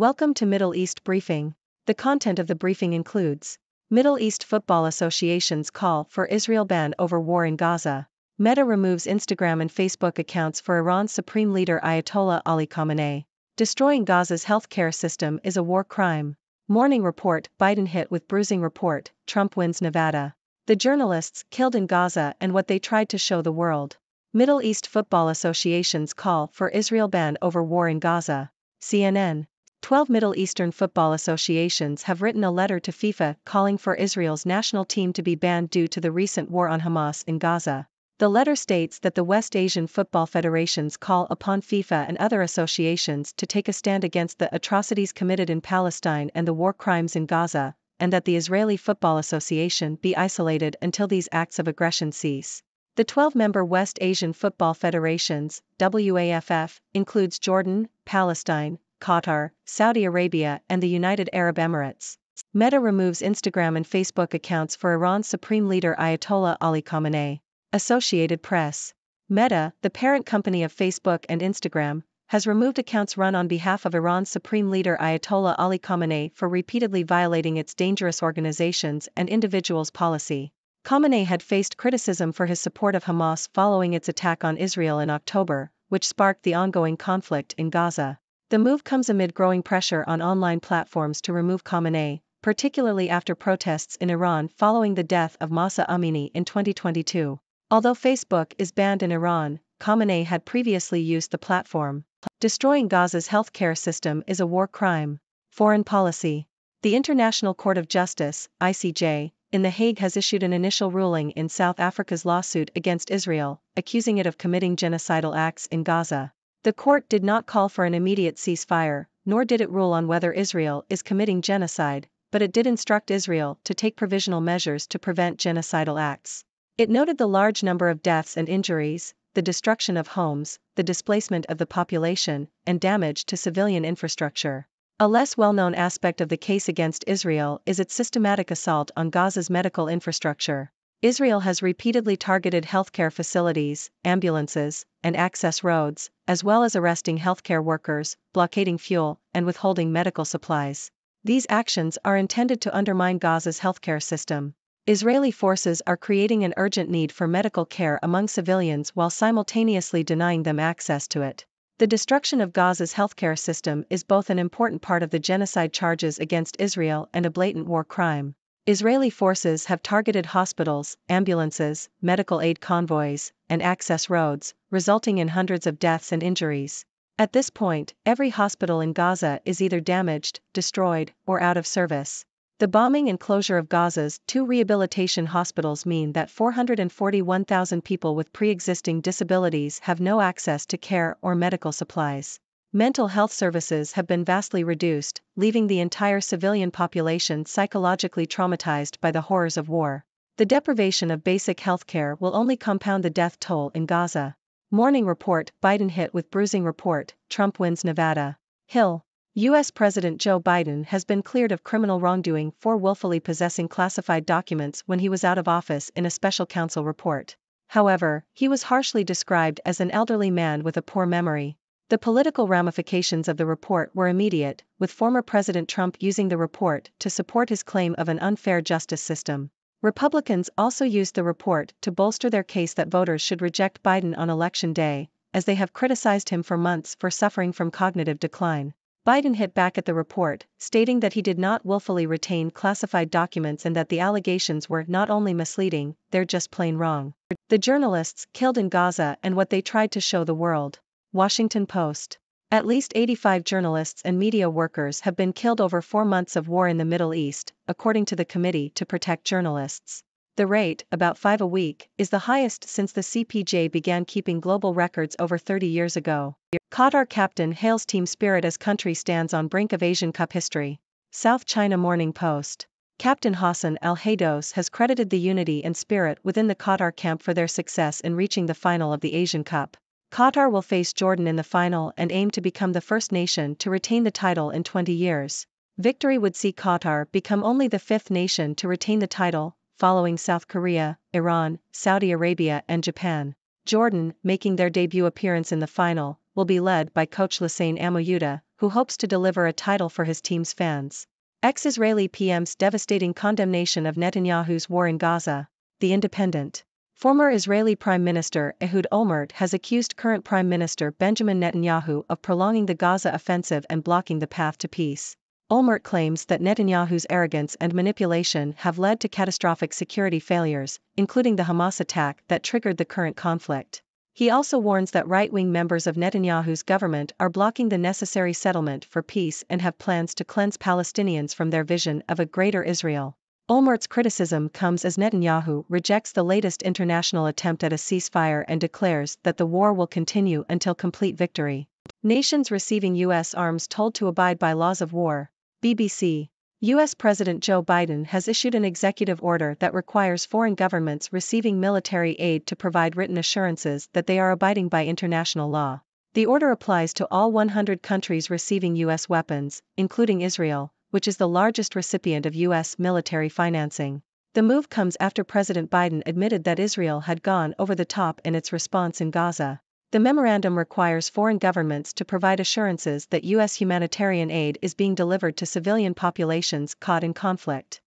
Welcome to Middle East Briefing. The content of the briefing includes Middle East Football Association's call for Israel ban over war in Gaza. Meta removes Instagram and Facebook accounts for Iran's Supreme Leader Ayatollah Ali Khamenei. Destroying Gaza's healthcare system is a war crime. Morning Report, Biden hit with bruising report, Trump wins Nevada. The journalists killed in Gaza and what they tried to show the world. Middle East Football Association's call for Israel ban over war in Gaza. CNN. 12 Middle Eastern football associations have written a letter to FIFA calling for Israel's national team to be banned due to the recent war on Hamas in Gaza. The letter states that the West Asian Football Federation's call upon FIFA and other associations to take a stand against the atrocities committed in Palestine and the war crimes in Gaza, and that the Israeli Football Association be isolated until these acts of aggression cease. The 12-member West Asian Football Federations, WAFF, includes Jordan, Palestine, Qatar, Saudi Arabia and the United Arab Emirates. Meta removes Instagram and Facebook accounts for Iran's Supreme Leader Ayatollah Ali Khamenei. Associated Press. Meta, the parent company of Facebook and Instagram, has removed accounts run on behalf of Iran's Supreme Leader Ayatollah Ali Khamenei for repeatedly violating its dangerous organizations and individuals' policy. Khamenei had faced criticism for his support of Hamas following its attack on Israel in October, which sparked the ongoing conflict in Gaza. The move comes amid growing pressure on online platforms to remove Khamenei, particularly after protests in Iran following the death of Mahsa Amini in 2022. Although Facebook is banned in Iran, Khamenei had previously used the platform. Destroying Gaza's healthcare system is a war crime. Foreign policy. The International Court of Justice, ICJ, in The Hague has issued an initial ruling in South Africa's lawsuit against Israel, accusing it of committing genocidal acts in Gaza. The court did not call for an immediate ceasefire, nor did it rule on whether Israel is committing genocide, but it did instruct Israel to take provisional measures to prevent genocidal acts. It noted the large number of deaths and injuries, the destruction of homes, the displacement of the population, and damage to civilian infrastructure. A less well-known aspect of the case against Israel is its systematic assault on Gaza's medical infrastructure. Israel has repeatedly targeted healthcare facilities, ambulances, and access roads, as well as arresting healthcare workers, blockading fuel, and withholding medical supplies. These actions are intended to undermine Gaza's healthcare system. Israeli forces are creating an urgent need for medical care among civilians while simultaneously denying them access to it. The destruction of Gaza's healthcare system is both an important part of the genocide charges against Israel and a blatant war crime. Israeli forces have targeted hospitals, ambulances, medical aid convoys, and access roads, resulting in hundreds of deaths and injuries. At this point, every hospital in Gaza is either damaged, destroyed, or out of service. The bombing and closure of Gaza's 2 rehabilitation hospitals mean that 441,000 people with pre-existing disabilities have no access to care or medical supplies. Mental health services have been vastly reduced, leaving the entire civilian population psychologically traumatized by the horrors of war. The deprivation of basic health care will only compound the death toll in Gaza. Morning Report, Biden hit with bruising report, Trump wins Nevada. Hill. U.S. President Joe Biden has been cleared of criminal wrongdoing for willfully possessing classified documents when he was out of office in a special counsel report. However, he was harshly described as an elderly man with a poor memory. The political ramifications of the report were immediate, with former President Trump using the report to support his claim of an unfair justice system. Republicans also used the report to bolster their case that voters should reject Biden on Election Day, as they have criticized him for months for suffering from cognitive decline. Biden hit back at the report, stating that he did not willfully retain classified documents and that the allegations were not only misleading, they're just plain wrong. The journalists killed in Gaza and what they tried to show the world. Washington Post. At least 85 journalists and media workers have been killed over 4 months of war in the Middle East, according to the Committee to Protect Journalists. The rate, about 5 a week, is the highest since the CPJ began keeping global records over 30 years ago. Qatar captain hails team spirit as country stands on brink of Asian Cup history. South China Morning Post. Captain Hassan Al-Haydos has credited the unity and spirit within the Qatar camp for their success in reaching the final of the Asian Cup. Qatar will face Jordan in the final and aim to become the first nation to retain the title in 20 years. Victory would see Qatar become only the 5th nation to retain the title, following South Korea, Iran, Saudi Arabia and Japan. Jordan, making their debut appearance in the final, will be led by coach Lasane Amoyuda, who hopes to deliver a title for his team's fans. Ex-Israeli PM's devastating condemnation of Netanyahu's war in Gaza. The Independent. Former Israeli Prime Minister Ehud Olmert has accused current Prime Minister Benjamin Netanyahu of prolonging the Gaza offensive and blocking the path to peace. Olmert claims that Netanyahu's arrogance and manipulation have led to catastrophic security failures, including the Hamas attack that triggered the current conflict. He also warns that right-wing members of Netanyahu's government are blocking the necessary settlement for peace and have plans to cleanse Palestinians from their vision of a greater Israel. Olmert's criticism comes as Netanyahu rejects the latest international attempt at a ceasefire and declares that the war will continue until complete victory. Nations receiving U.S. arms told to abide by laws of war. BBC. U.S. President Joe Biden has issued an executive order that requires foreign governments receiving military aid to provide written assurances that they are abiding by international law. The order applies to all 100 countries receiving U.S. weapons, including Israel, which is the largest recipient of U.S. military financing. The move comes after President Biden admitted that Israel had gone over the top in its response in Gaza. The memorandum requires foreign governments to provide assurances that U.S. humanitarian aid is being delivered to civilian populations caught in conflict.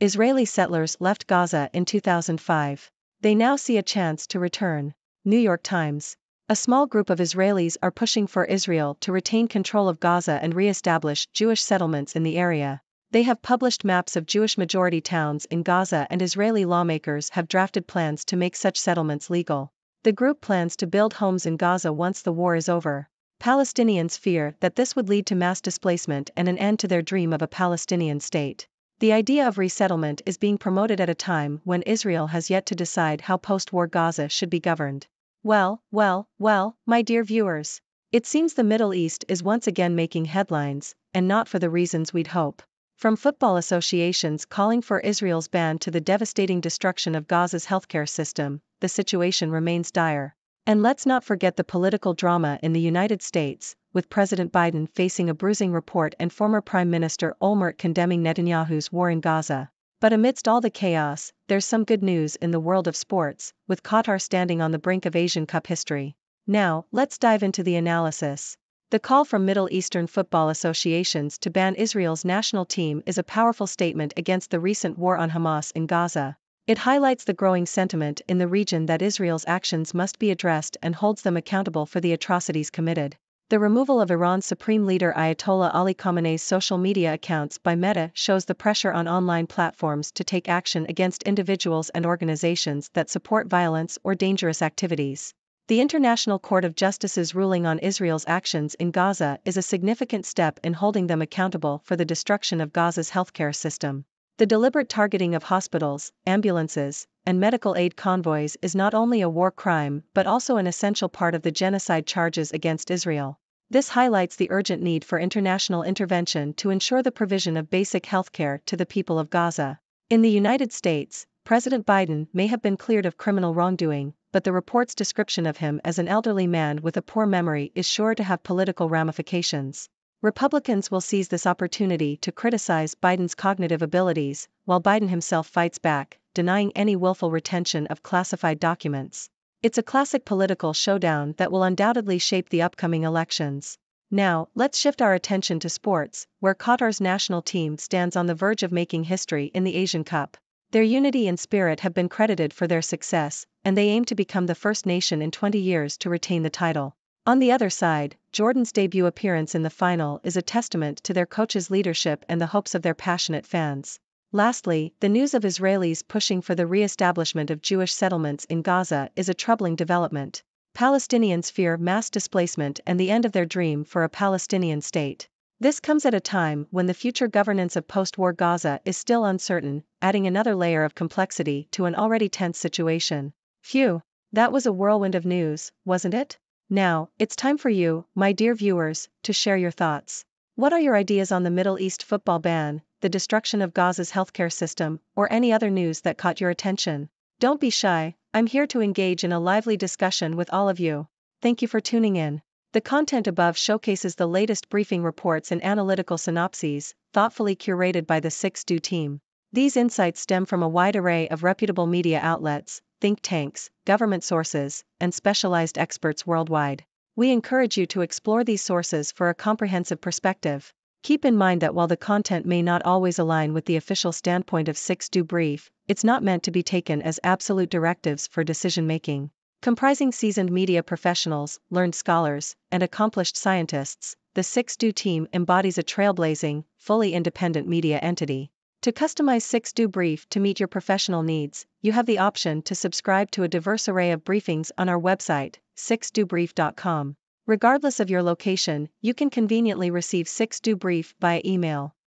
Israeli settlers left Gaza in 2005. They now see a chance to return. New York Times. A small group of Israelis are pushing for Israel to retain control of Gaza and re-establish Jewish settlements in the area. They have published maps of Jewish-majority towns in Gaza, and Israeli lawmakers have drafted plans to make such settlements legal. The group plans to build homes in Gaza once the war is over. Palestinians fear that this would lead to mass displacement and an end to their dream of a Palestinian state. The idea of resettlement is being promoted at a time when Israel has yet to decide how post-war Gaza should be governed. Well, my dear viewers. It seems the Middle East is once again making headlines, and not for the reasons we'd hope. From football associations calling for Israel's ban to the devastating destruction of Gaza's healthcare system, the situation remains dire. And let's not forget the political drama in the United States, with President Biden facing a bruising report and former Prime Minister Olmert condemning Netanyahu's war in Gaza. But amidst all the chaos, there's some good news in the world of sports, with Qatar standing on the brink of Asian Cup history. Now, let's dive into the analysis. The call from Middle Eastern football associations to ban Israel's national team is a powerful statement against the recent war on Hamas in Gaza. It highlights the growing sentiment in the region that Israel's actions must be addressed and holds them accountable for the atrocities committed. The removal of Iran's Supreme Leader Ayatollah Ali Khamenei's social media accounts by Meta shows the pressure on online platforms to take action against individuals and organizations that support violence or dangerous activities. The International Court of Justice's ruling on Israel's actions in Gaza is a significant step in holding them accountable for the destruction of Gaza's healthcare system. The deliberate targeting of hospitals, ambulances, and medical aid convoys is not only a war crime but also an essential part of the genocide charges against Israel. This highlights the urgent need for international intervention to ensure the provision of basic healthcare to the people of Gaza. In the United States, President Biden may have been cleared of criminal wrongdoing, but the report's description of him as an elderly man with a poor memory is sure to have political ramifications. Republicans will seize this opportunity to criticize Biden's cognitive abilities, while Biden himself fights back, denying any willful retention of classified documents. It's a classic political showdown that will undoubtedly shape the upcoming elections. Now, let's shift our attention to sports, where Qatar's national team stands on the verge of making history in the Asian Cup. Their unity and spirit have been credited for their success, and they aim to become the first nation in 20 years to retain the title. On the other side, Jordan's debut appearance in the final is a testament to their coach's leadership and the hopes of their passionate fans. Lastly, the news of Israelis pushing for the re-establishment of Jewish settlements in Gaza is a troubling development. Palestinians fear mass displacement and the end of their dream for a Palestinian state. This comes at a time when the future governance of post-war Gaza is still uncertain, adding another layer of complexity to an already tense situation. Phew, that was a whirlwind of news, wasn't it? Now, it's time for you, my dear viewers, to share your thoughts. What are your ideas on the Middle East football ban, the destruction of Gaza's healthcare system, or any other news that caught your attention? Don't be shy, I'm here to engage in a lively discussion with all of you. Thank you for tuning in. The content above showcases the latest briefing reports and analytical synopses, thoughtfully curated by the 6Do team. These insights stem from a wide array of reputable media outlets, think tanks, government sources, and specialized experts worldwide. We encourage you to explore these sources for a comprehensive perspective. Keep in mind that while the content may not always align with the official standpoint of 6Do Brief, it's not meant to be taken as absolute directives for decision-making. Comprising seasoned media professionals, learned scholars, and accomplished scientists, the 6Do team embodies a trailblazing, fully independent media entity. To customize 6Do Brief to meet your professional needs, you have the option to subscribe to a diverse array of briefings on our website, 6dobrief.com. Regardless of your location, you can conveniently receive 6Do Brief via email.